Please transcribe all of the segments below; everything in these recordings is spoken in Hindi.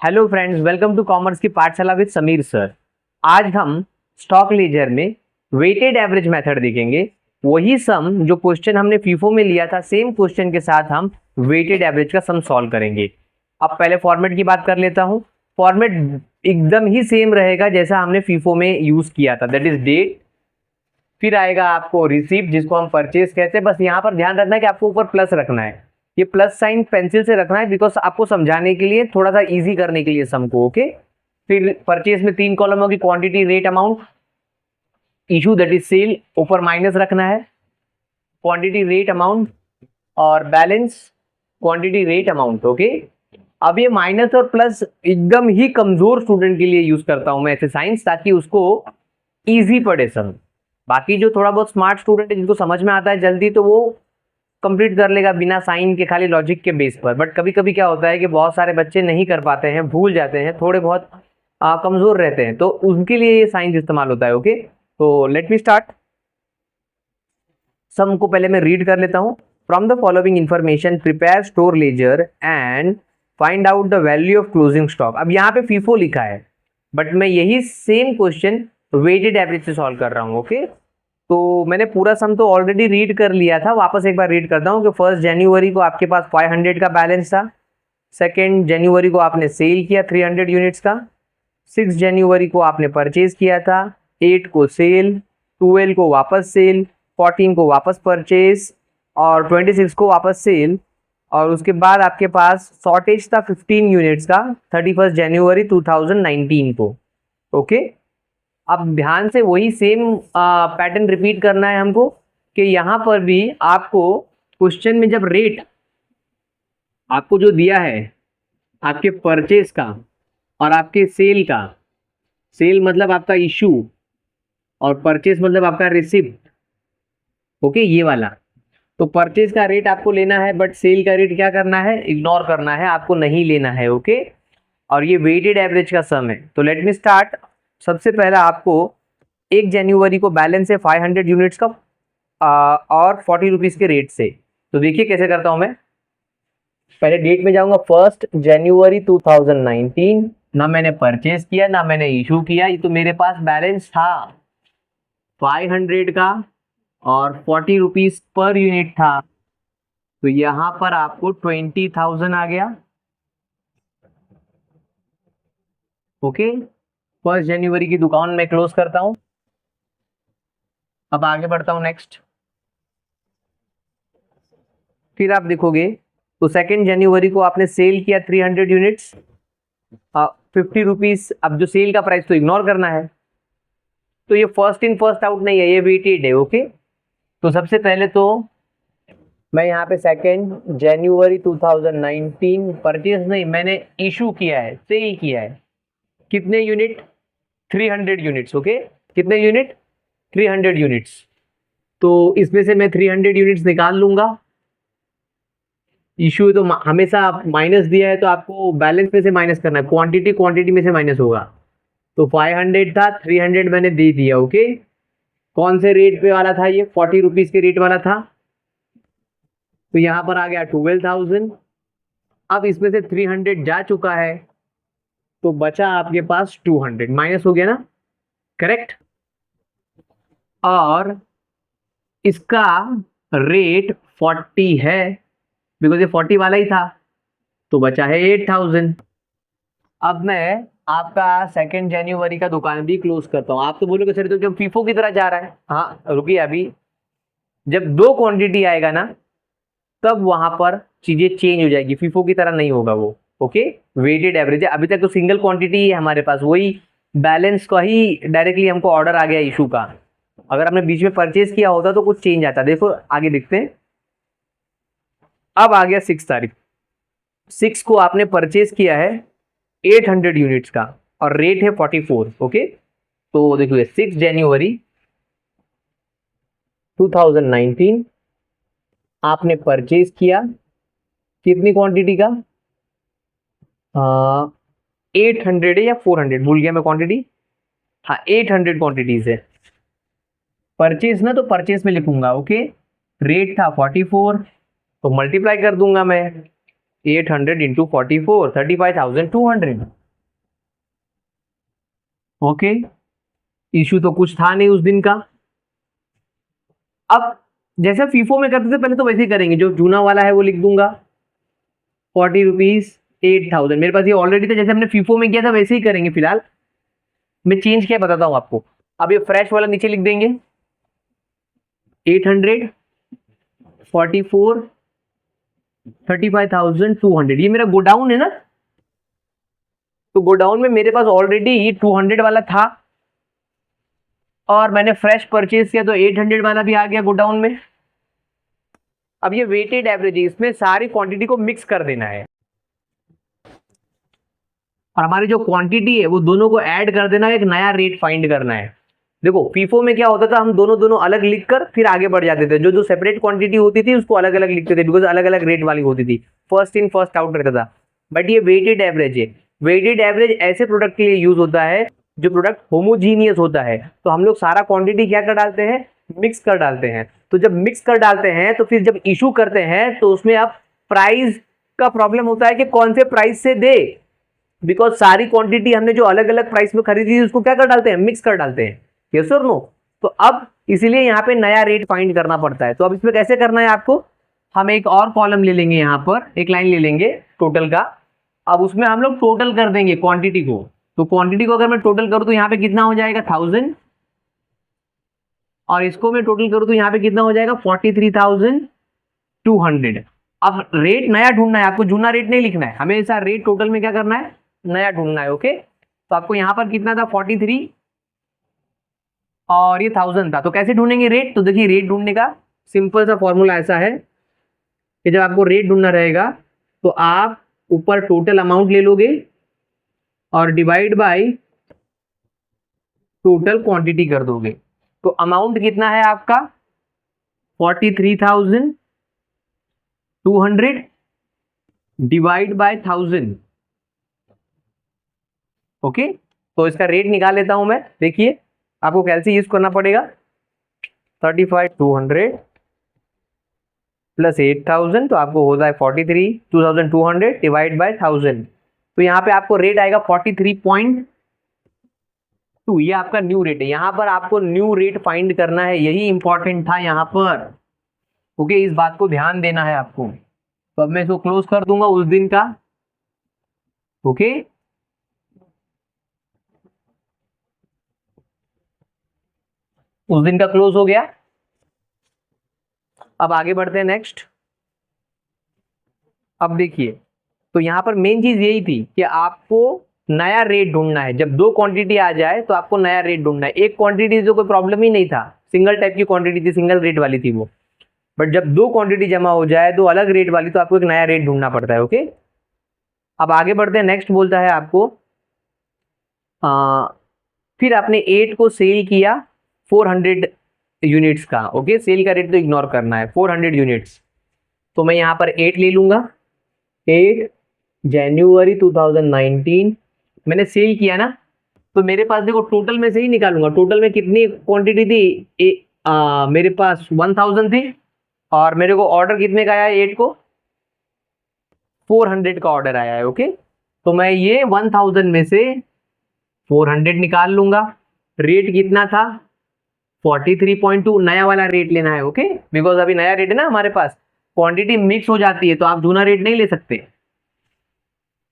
Hello friends, welcome to commerce की पाठशाला विद समीर सर। आज हम स्टॉक लेजर में वेटेड एवरेज मेथड देखेंगे। वही सम जो क्वेश्चन हमने फीफो में लिया था, सेम क्वेश्चन के साथ हम वेटेड एवरेज का सम सॉल्व करेंगे। अब पहले फॉर्मेट की बात कर लेता हूँ। फॉर्मेट एकदम ही सेम रहेगा जैसा हमने फीफो में यूज किया था, दैट इज डेट, फिर आएगा आपको रिसीप्ट जिसको हम परचेज कहते हैं। बस यहाँ पर ध्यान रखना है कि आपको ऊपर प्लस रखना है, ये प्लस साइन पेंसिल से रखना है बिकॉज आपको समझाने के लिए, थोड़ा सा इजी करने के लिए सम को। ओके, फिर परचेज में 3 कॉलम होगी, quantity, rate, amount, issue that is sale, ऊपर माइनस रखना है, क्वांटिटी, रेट, अमाउंट, और balance, quantity, rate, amount. Okay, अब ये माइनस और प्लस एकदम ही कमजोर स्टूडेंट के लिए यूज करता हूं मैं ऐसे साइंस, ताकि उसको इजी पड़े सम। बाकी जो थोड़ा बहुत स्मार्ट स्टूडेंट है, जिनको समझ में आता है जल्दी, तो वो कंप्लीट कर लेगा बिना साइन के, खाली लॉजिक के बेस पर। बट कभी कभी क्या होता है कि बहुत सारे बच्चे नहीं कर पाते हैं, भूल जाते हैं, थोड़े बहुत कमजोर रहते हैं, तो उनके लिए ये साइंस इस्तेमाल होता है। ओके, तो लेट मी स्टार्ट। सम को पहले मैं रीड कर लेता हूँ। From the following information prepare store ledger and find out the value of closing stock. अब यहाँ पे फीफो लिखा है, बट मैं यही सेम क्वेश्चन वेटेड एवरेज से सॉल्व कर रहा हूँ। ओके, तो मैंने पूरा सम तो ऑलरेडी रीड कर लिया था, वापस एक बार रीड करता हूँ कि 1 जनवरी को आपके पास 500 का बैलेंस था, 2 जनवरी को आपने सेल किया 300 यूनिट्स का, 6 जनवरी को आपने परचेज किया था, 8 को सेल, 12 को वापस सेल, 14 को वापस परचेज, और 26 को वापस सेल, और उसके बाद आपके पास शॉर्टेज था 15 यूनिट्स का 31 जनवरी 2019 को। ओके, अब ध्यान से वही सेम पैटर्न रिपीट करना है हमको, कि यहाँ पर भी आपको क्वेश्चन में जब रेट आपको जो दिया है आपके परचेज का और आपके सेल का, सेल मतलब आपका इशू और परचेज मतलब आपका रिसिप्ट। ओके, ये वाला, तो परचेज का रेट आपको लेना है, बट सेल का रेट क्या करना है, इग्नोर करना है, आपको नहीं लेना है। ओके, और ये वेटेड एवरेज का सम है। तो लेट मी स्टार्ट। सबसे पहला आपको 1 जनवरी को बैलेंस है 500 यूनिट्स का और 40 रुपीज़ के रेट से। तो देखिए कैसे करता हूं मैं। पहले डेट में जाऊंगा, 1 जनवरी 2019। ना मैंने परचेज किया ना मैंने इशू किया, ये तो मेरे पास बैलेंस था 500 का और 40 रुपीज़ पर यूनिट था। तो यहां पर आपको 20,000 आ गया। ओके, 1 जनवरी की दुकान में क्लोज करता हूं। अब आगे बढ़ता हूं नेक्स्ट। फिर आप देखोगे तो 2 जनवरी को आपने सेल किया 300 यूनिट्स, 50 रुपीज। अब जो सेल का प्राइस तो इग्नोर करना है, तो ये फर्स्ट इन फर्स्ट आउट नहीं है, ये वेटेड है। ओके, तो सबसे पहले तो मैं यहाँ पे 2 जनवरी 2019 परचेज नहीं, मैंने इशू किया है, सेल किया है। कितने यूनिट? 300 यूनिट्स। ओके, कितने यूनिट? 300 यूनिट्स। तो इसमें से मैं 300 यूनिट्स निकाल लूंगा। इशू तो हमेशा माइनस दिया है, तो आपको बैलेंस में से माइनस करना है, क्वांटिटी क्वांटिटी में से माइनस होगा। तो 500 था, 300 मैंने दे दिया। ओके, कौन से रेट पे वाला था ये? 40 रुपीज के रेट वाला था। तो यहां पर आ गया 12,000। अब इसमें से 300 जा चुका है, तो बचा आपके पास 200, माइनस हो गया ना, करेक्ट। और इसका रेट 40 है, बिकॉज ये 40 वाला ही था, तो बचा है 8,000। अब मैं आपका 2 जनवरी का दुकान भी क्लोज करता हूँ। आप तो बोलोगे सर तो क्या फीफो की तरह जा रहा है? हाँ रुकिए, अभी जब 2 क्वांटिटी आएगा ना, तब वहां पर चीजें चेंज हो जाएगी, फीफो की तरह नहीं होगा वो। ओके, वेटेड एवरेज है। अभी तक तो सिंगल क्वांटिटी ही है हमारे पास, वही बैलेंस का ही डायरेक्टली हमको ऑर्डर आ गया इशू का। अगर हमने बीच में परचेज किया होता तो कुछ चेंज आता। देखो आगे देखते हैं। अब आ गया 6 तारीख, 6 को आपने परचेज किया है 800 यूनिट्स का और रेट है 44। ओके, तो देखिए 6 जनवरी 2019 आपने परचेज किया कितनी क्वांटिटी का? 800 है या 400, भूल गया मैं क्वांटिटी। हाँ, 800 क्वांटिटीज है। परचेज ना, तो परचेज में लिखूंगा। ओके, रेट था 44, तो मल्टीप्लाई कर दूंगा मैं 800 इंटू 44, 35,200। ओके, इशू तो कुछ था नहीं उस दिन का। अब जैसे फीफो में करते थे पहले, तो वैसे ही करेंगे। जो जूना वाला है वो लिख दूंगा 40 रुपीज 8,000। मेरे पास ये ऑलरेडी था, जैसे हमने फीफो में किया था वैसे ही करेंगे। फिलहाल मैं चेंज क्या बताता हूँ आपको। अब ये फ्रेश वाला नीचे लिख देंगे 800 44 35,200। ये मेरा गोडाउन है ना, तो गोडाउन में मेरे पास ऑलरेडी 200 वाला था और मैंने फ्रेश परचेज किया तो 800 वाला भी आ गया गोडाउन में। अब ये वेटेड एवरेज है, इसमें सारी क्वांटिटी को मिक्स कर देना है और हमारी जो क्वांटिटी है वो दोनों को ऐड कर देना है, एक नया रेट फाइंड करना है। देखो फीफो में क्या होता था, हम दोनों दोनों अलग लिखकर फिर आगे बढ़ जाते थे। जो जो सेपरेट क्वांटिटी होती थी उसको अलग अलग लिखते थे, बिकॉज अलग अलग रेट वाली होती थी, फर्स्ट इन फर्स्ट आउट रहता था। बट ये वेटेड एवरेज है। वेटेड एवरेज ऐसे प्रोडक्ट के लिए यूज होता है जो प्रोडक्ट होमोजीनियस होता है। तो हम लोग सारा क्वांटिटी क्या कर डालते हैं, मिक्स कर डालते हैं। तो जब मिक्स कर डालते हैं तो फिर जब इशू करते हैं तो उसमें अब प्राइस का प्रॉब्लम होता है कि कौन से प्राइस से दे, बिकॉज सारी क्वांटिटी हमने जो अलग अलग प्राइस में खरीदी थी उसको क्या कर डालते हैं, मिक्स कर डालते हैं। यस और नो? तो अब इसीलिए यहाँ पे नया रेट फाइंड करना पड़ता है। तो अब इसमें कैसे करना है आपको, हम एक और कॉलम ले लेंगे, यहाँ पर एक लाइन ले लेंगे टोटल का। अब उसमें हम लोग टोटल कर देंगे क्वांटिटी को। तो क्वांटिटी को अगर मैं टोटल करूँ तो यहाँ पे कितना हो जाएगा 1000, और इसको मैं टोटल करूँ तो यहाँ पे कितना हो जाएगा 43,200। अब रेट नया ढूंढना है आपको, जूना रेट नहीं लिखना है, हमेशा रेट टोटल में क्या करना है, नया ढूंढना है। ओके, तो आपको यहाँ पर कितना था 43 और ये 1000 था। तो कैसे ढूंढेंगे रेट, तो देखिए रेट ढूंढने का सिंपल सा फॉर्मूला ऐसा है कि जब आपको रेट ढूंढना रहेगा तो आप ऊपर टोटल अमाउंट ले लोगे और डिवाइड बाय टोटल क्वांटिटी कर दोगे। तो अमाउंट कितना है आपका 43,200 डिवाइड बाय 1000। ओके, तो इसका रेट निकाल लेता हूं मैं। देखिए आपको कैलसी यूज करना पड़ेगा, 35,200 प्लस 8,000, तो आपको होता है 43,200 डिवाइड बाय 1000। तो यहाँ पे आपको रेट आएगा 43.2। ये आपका न्यू रेट है। यहाँ पर आपको न्यू रेट फाइंड करना है, यही इंपॉर्टेंट था यहाँ पर। ओके, इस बात को ध्यान देना है आपको। तो अब मैं इसको क्लोज कर दूंगा उस दिन का। ओके, उस दिन का क्लोज हो गया। अब आगे बढ़ते हैं नेक्स्ट। अब देखिए, तो यहाँ पर मेन चीज यही थी कि आपको नया रेट ढूंढना है। जब दो क्वांटिटी आ जाए तो आपको नया रेट ढूंढना है। एक क्वांटिटी तो कोई प्रॉब्लम ही नहीं था, सिंगल टाइप की क्वांटिटी थी, सिंगल रेट वाली थी वो। बट जब दो क्वांटिटी जमा हो जाए, दो अलग रेट वाली, तो आपको एक नया रेट ढूंढना पड़ता है। ओके, अब आगे बढ़ते हैं। नेक्स्ट बोलता है आपको फिर आपने 8 को सेल किया 400 यूनिट्स का। ओके, सेल का रेट तो इग्नोर करना है, 400 यूनिट्स। तो मैं यहाँ पर 8 ले लूंगा। 8 जनवरी 2019 मैंने सेल किया ना, तो मेरे पास देखो टोटल में से ही निकालूंगा। टोटल में कितनी क्वांटिटी थी, मेरे पास 1000 थी और मेरे को ऑर्डर कितने का आया है, 8 को 400 का ऑर्डर आया है। ओके, तो मैं ये 1000 में से 400 निकाल लूंगा। रेट कितना था 43.2, नया वाला रेट लेना है। ओके, बिकॉज अभी नया रेट है ना हमारे पास। क्वांटिटी मिक्स हो जाती है तो आप जूना रेट नहीं ले सकते।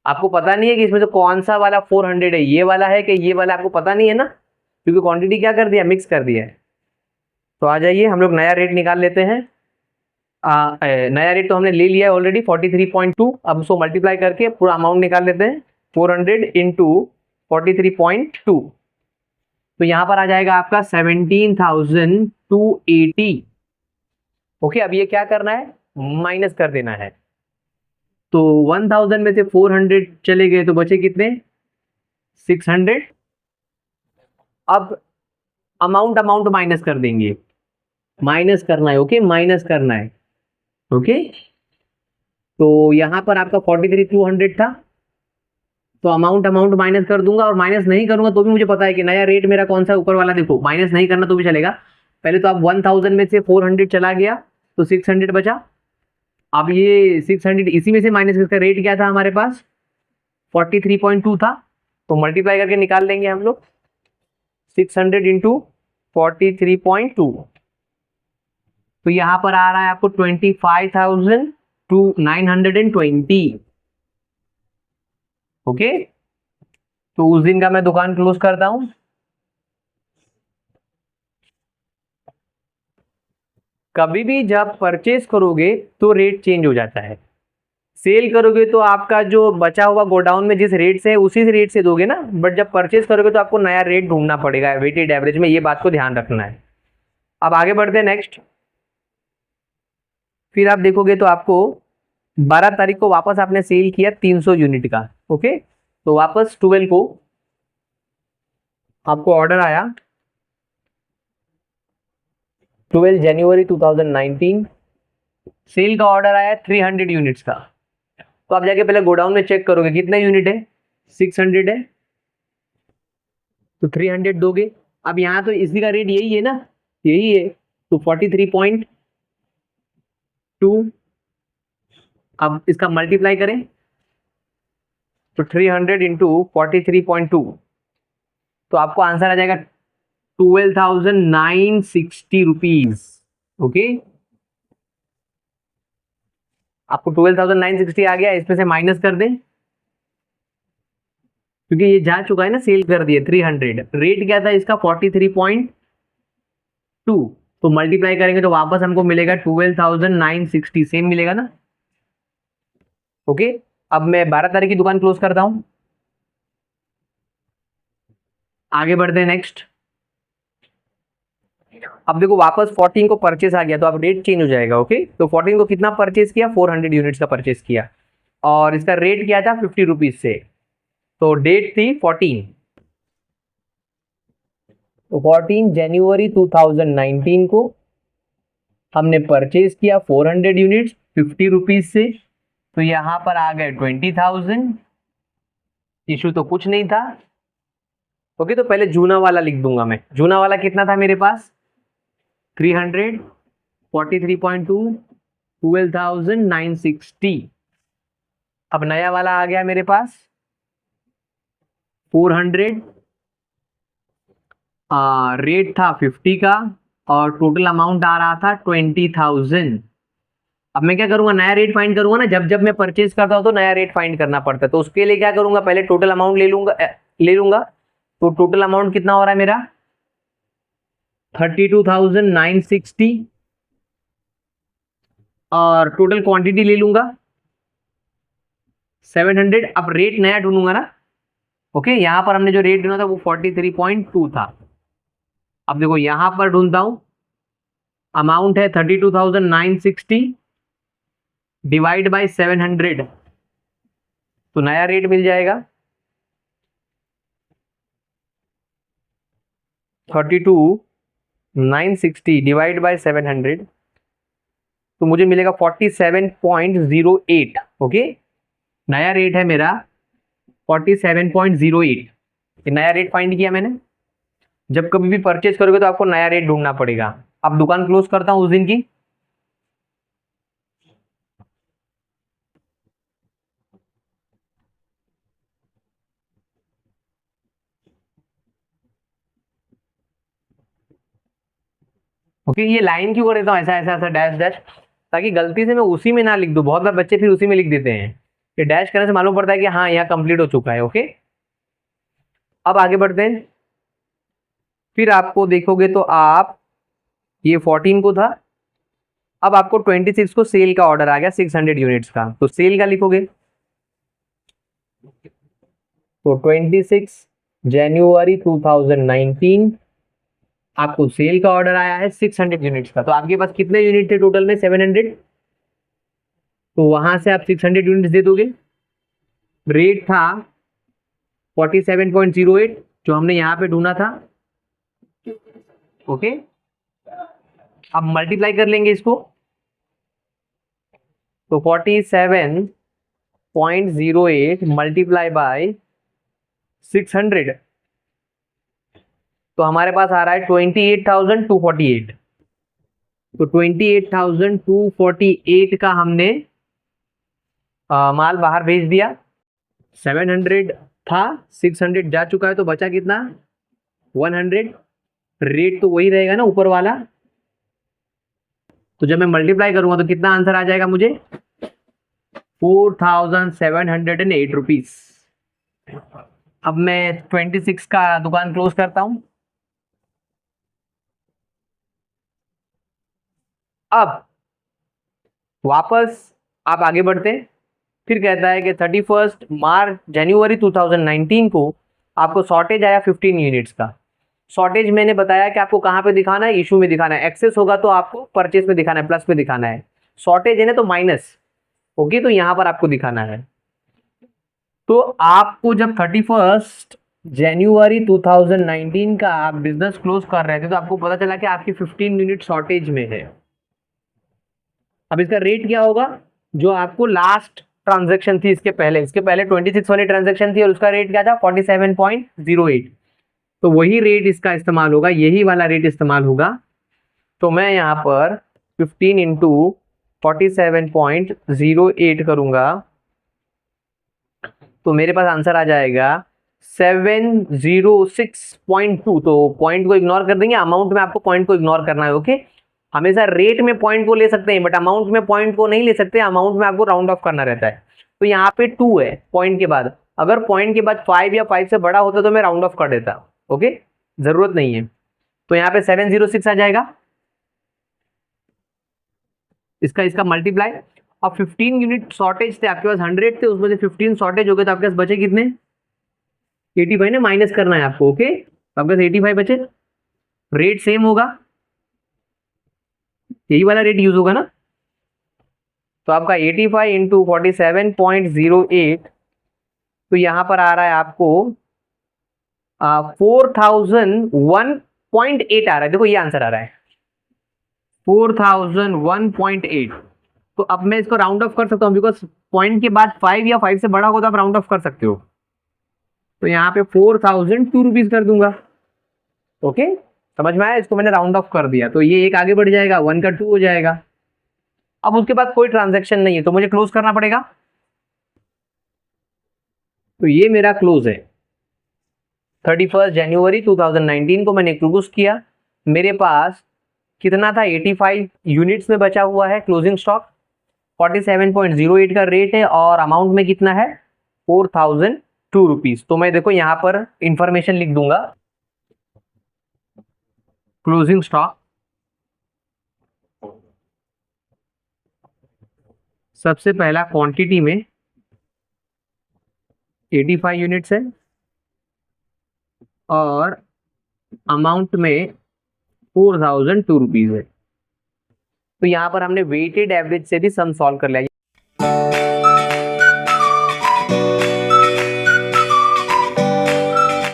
आपको पता नहीं है कि इसमें से कौन सा वाला 400 है, ये वाला है कि ये वाला, आपको पता नहीं है ना, क्योंकि क्वांटिटी क्या कर दिया, मिक्स कर दिया है। तो आ जाइए हम लोग नया रेट निकाल लेते हैं। नया रेट तो हमने ले लिया है ऑलरेडी 43.2। अब उसको मल्टीप्लाई करके पूरा अमाउंट निकाल लेते हैं, 400 इंटू 43.2। तो यहाँ पर आ जाएगा आपका 17,280। ओके, अब ये क्या करना है, माइनस कर देना है। तो 1000 में से 400 चले गए तो बचे कितने 600। अब अमाउंट माइनस कर देंगे, माइनस करना है। ओके, माइनस करना है। ओके, तो यहाँ पर आपका 43,200 था, तो अमाउंट माइनस कर दूंगा। और माइनस नहीं करूंगा तो भी मुझे पता है कि नया रेट मेरा कौन सा ऊपर वाला, देखो माइनस नहीं करना तो भी चलेगा। पहले तो आप 1000 में से 400 चला गया तो 600 बचा, अब ये 600 इसी में से माइनस इसका रेट क्या था हमारे पास 43.2 था, तो मल्टीप्लाई करके निकाल लेंगे हम लोग 600 इंटू 43.2, तो यहाँ पर आ रहा है आपको 25,000 टू 920। ओके, तो उस दिन का मैं दुकान क्लोज करता हूं। कभी भी जब परचेज करोगे तो रेट चेंज हो जाता है, सेल करोगे तो आपका जो बचा हुआ गोडाउन में जिस रेट से है उसी से रेट से दोगे ना, बट जब परचेज करोगे तो आपको नया रेट ढूंढना पड़ेगा वेटेड एवरेज में, ये बात को ध्यान रखना है। अब आगे बढ़ते हैं नेक्स्ट। फिर आप देखोगे तो आपको 12 तारीख को वापस आपने सेल किया 300 यूनिट का। ओके, तो वापस 12 को आपको ऑर्डर आया 12 जनवरी 2019, सेल का ऑर्डर आया 300 यूनिट्स का। तो आप जाके पहले गोडाउन में चेक करोगे कितने यूनिट है, 600 है, तो 300 दोगे। अब यहाँ तो इसी का रेट यही है ना, यही है, तो 43.2, अब इसका मल्टीप्लाई करें तो 300 इंटू 43.2, तो आपको आंसर आ जाएगा 12,960 रुपीज। ओके, आपको 12,960 आ गया, इसमें से माइनस कर दें क्योंकि ये जा चुका है ना, सेल कर दिए 300, रेट क्या था इसका 43.2, तो मल्टीप्लाई करेंगे तो वापस हमको मिलेगा 12,960, सेम मिलेगा ना। ओके, अब मैं 12 तारीख की दुकान क्लोज करता हूं, आगे बढ़ते हैं नेक्स्ट। अब देखो वापस 14 को परचेस आ गया तो अब रेट चेंज हो जाएगा। ओके, तो 14 को कितना परचेस किया, 400 यूनिट्स का परचेस किया और इसका रेट क्या था 50 रुपीज से, तो डेट थी 14, तो 14 जनवरी 2019 को हमने परचेज किया 400 यूनिट्स 50 रुपीज से, तो यहां पर आ गए 20,000, इशू तो कुछ नहीं था। ओके, तो पहले जूना वाला लिख दूंगा मैं, जूना वाला कितना था मेरे पास 300, 43.2, 12,960। अब नया वाला आ गया मेरे पास 400, रेट था 50 का और टोटल अमाउंट आ रहा था 20,000। अब मैं क्या करूंगा, नया रेट फाइंड करूंगा ना, जब जब मैं परचेज करता हूं तो नया रेट फाइंड करना पड़ता है, तो उसके लिए क्या करूंगा, पहले टोटल अमाउंट ले लूंगा। तो टोटल अमाउंट कितना हो रहा है मेरा 32,960 और टोटल क्वांटिटी ले लूंगा 700। अब रेट नया ढूंढूंगा ना। ओके, यहां पर हमने जो रेट ढूंढा था वो 43.2 था। अब देखो यहां पर ढूंढता हूं, अमाउंट है 32,960 डिवाइड बाय 700, तो नया रेट मिल जाएगा 32,960 डिवाइड बाय 700, तो मुझे मिलेगा 47.08। ओके, नया रेट है मेरा 47.08, ये नया रेट फाइंड किया मैंने। जब कभी भी परचेज करोगे तो आपको नया रेट ढूंढना पड़ेगा। अब दुकान क्लोज करता हूं उस दिन की। ओके, ये लाइन क्यों कर देता हूँ ऐसा ऐसा ऐसा डैश डैश, ताकि गलती से मैं उसी में ना लिख दूं, बहुत बार बच्चे फिर उसी में लिख देते हैं, ये डैश करने से मालूम पड़ता है कि हाँ यहाँ कंप्लीट हो चुका है। ओके, अब आगे बढ़ते हैं। फिर आपको देखोगे तो आप ये 14 को था, अब आपको 26 को सेल का ऑर्डर आ गया 600 यूनिट्स का, तो सेल का लिखोगे तो 26 जनवरी 2019 आपको सेल का ऑर्डर आया है 600 यूनिट्स का, तो आपके पास कितने यूनिट थे टोटल में 700, तो वहां से आप 600 यूनिट्स दे दोगे। रेट था 47.08 जो हमने यहां पे ढूंढा था। ओके, अब मल्टीप्लाई कर लेंगे इसको, तो 47.08 मल्टीप्लाई बाय 600, तो हमारे पास आ रहा है 28,248। तो 28,248 का हमने माल बाहर भेज दिया। 700 था, 600 जा चुका है, तो बचा कितना? 100। रेट तो वही रहेगा ना ऊपर वाला, तो जब मैं मल्टीप्लाई करूंगा तो कितना आंसर आ जाएगा मुझे? 4,708 रुपीज। अब मैं 26 का दुकान क्लोज करता हूं। अब वापस आप आगे बढ़ते हैं। फिर कहता है कि 31 मार्च जनवरी 2019 को आपको शॉर्टेज आया 15 यूनिट्स का। शॉर्टेज मैंने बताया कि आपको कहाँ पे दिखाना है? इशू में दिखाना है। एक्सेस होगा तो आपको परचेज में दिखाना है, प्लस में दिखाना है। शॉर्टेज है ना तो माइनस, ओके, तो यहाँ पर आपको दिखाना है। तो आपको जब 31 जनवरी 2019 का आप बिजनेस क्लोज कर रहे थे तो आपको पता चला कि आपकी 15 यूनिट शॉर्टेज में है। अब इसका रेट क्या होगा? जो आपको लास्ट ट्रांजैक्शन थी इसके पहले 26 वाली ट्रांजैक्शन थी और उसका रेट क्या था? 47.08। तो वही रेट इसका इस्तेमाल होगा, यही वाला रेट इस्तेमाल होगा। तो मैं यहाँ पर 15 इंटू 47.08 करूंगा तो मेरे पास आंसर आ जाएगा 706.2। तो पॉइंट को इग्नोर कर देंगे, अमाउंट में आपको पॉइंट को इग्नोर करना है, ओके। हमेशा रेट में पॉइंट को ले सकते हैं बट अमाउंट में पॉइंट को नहीं ले सकते, अमाउंट में आपको राउंड ऑफ करना रहता है। तो यहाँ पे 2 है पॉइंट के बाद, अगर पॉइंट के बाद 5 या 5 से बड़ा होता तो मैं राउंड ऑफ कर देता, ओके, जरूरत नहीं है। तो यहाँ पे 706 आ जाएगा, इसका मल्टीप्लाई। अब 15 यूनिट शॉर्टेज थे आपके पास, 100 थे, उसमें से 15 शॉर्टेज हो गए तो आपके पास बचे कितने? 85 ना, माइनस करना है आपको, ओके। तो आपके पास 85 बचे। रेट सेम होगा, यही वाला रेट यूज होगा ना। तो आपका 85 इंटू 47.08, तो यहां पर आ रहा है आपको 4001.8 आ रहा है। देखो ये आंसर आ रहा है 4001.8। तो अब मैं इसको राउंड ऑफ कर सकता हूँ बिकॉज पॉइंट के बाद 5 या 5 से बड़ा हो तो आप राउंड ऑफ कर सकते हो। तो यहाँ पे 4002 रुपीज कर दूंगा, ओके, समझ में आया? इसको मैंने राउंड ऑफ कर दिया तो ये एक आगे बढ़ जाएगा, 1 का 2 हो जाएगा। अब उसके बाद कोई ट्रांजैक्शन नहीं है तो मुझे क्लोज करना पड़ेगा। तो ये मेरा क्लोज है, 31 जनवरी 2019 को मैंने क्लोज किया। मेरे पास कितना था? 85 यूनिट्स में बचा हुआ है क्लोजिंग स्टॉक, 47.08 का रेट है और अमाउंट में कितना है? 4002 रुपीज। तो मैं देखो यहाँ पर इंफॉर्मेशन लिख दूंगा, क्लोजिंग स्टॉक, सबसे पहला क्वांटिटी में 85 यूनिट्स है और अमाउंट में 4002 रुपीज है। तो यहाँ पर हमने वेटेड एवरेज से भी सम सॉल्व कर लिया।